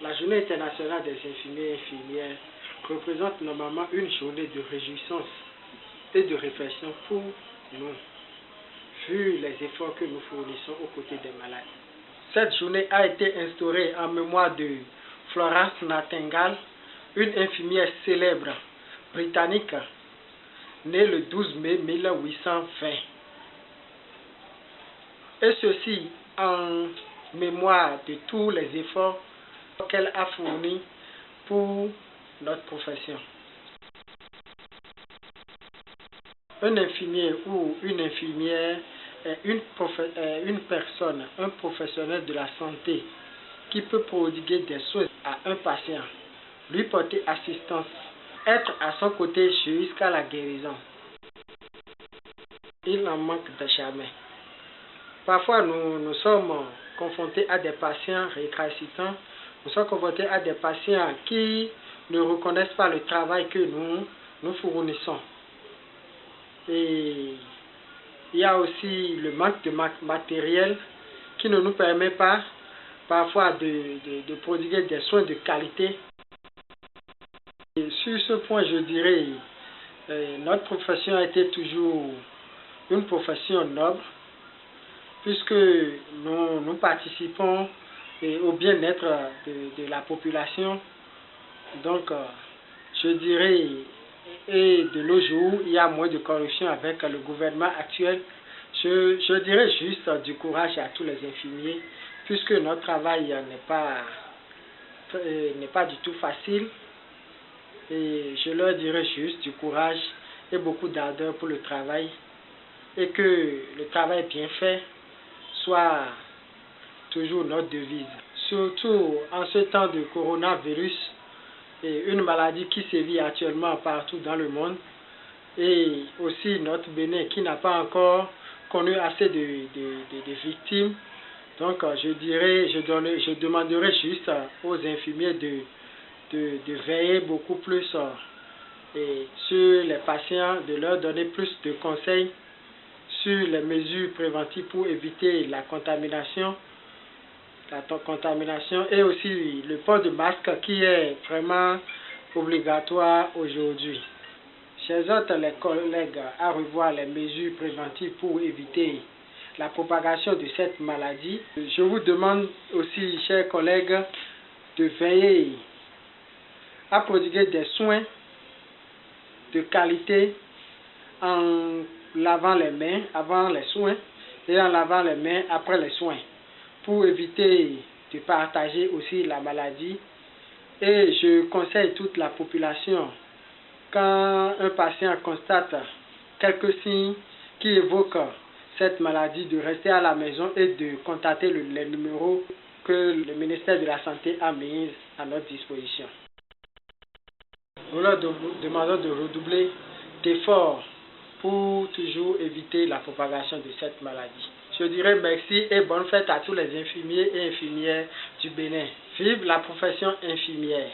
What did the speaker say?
La journée internationale des infirmiers et infirmières représente normalement une journée de réjouissance et de réflexion pour nous, vu les efforts que nous fournissons aux côtés des malades. Cette journée a été instaurée en mémoire de Florence Nightingale, une infirmière célèbre britannique, née le 12 mai 1820. Et ceci en mémoire de tous les efforts qu'elle a fournis pour notre profession. Un infirmier ou une infirmière est une personne, un professionnel de la santé qui peut prodiguer des soins à un patient, lui porter assistance, être à son côté jusqu'à la guérison. Il n'en manque de jamais. Parfois, nous sommes confrontés à des patients récalcitrants, nous sommes confrontés à des patients qui ne reconnaissent pas le travail que nous fournissons. Et il y a aussi le manque de matériel qui ne nous permet pas parfois de prodiguer des soins de qualité. Et sur ce point, je dirais, notre profession a été toujours une profession noble, puisque nous participons au bien-être de la population. Donc, je dirais, et de nos jours, il y a moins de corruption avec le gouvernement actuel. Je dirais juste du courage à tous les infirmiers, puisque notre travail n'est pas du tout facile. Et je leur dirais juste du courage et beaucoup d'ardeur pour le travail, et que le travail bien fait soit toujours notre devise. Surtout en ce temps de coronavirus, et une maladie qui sévit actuellement partout dans le monde, et aussi notre Bénin qui n'a pas encore connu assez de victimes. Donc je demanderai juste aux infirmiers de veiller beaucoup plus sur les patients, de leur donner plus de conseils sur les mesures préventives pour éviter la contamination et aussi le port de masque qui est vraiment obligatoire aujourd'hui. J'exhorte les collègues à revoir les mesures préventives pour éviter la propagation de cette maladie. Je vous demande aussi, chers collègues, de veiller à prodiguer des soins de qualité en lavant les mains avant les soins et en lavant les mains après les soins, pour éviter de partager aussi la maladie. Et je conseille toute la population, quand un patient constate quelques signes qui évoquent cette maladie, de rester à la maison et de contacter les numéros que le ministère de la Santé a mis à notre disposition. Nous leur demandons de redoubler d'efforts pour toujours éviter la propagation de cette maladie. Je dirais merci et bonne fête à tous les infirmiers et infirmières du Bénin. Vive la profession infirmière!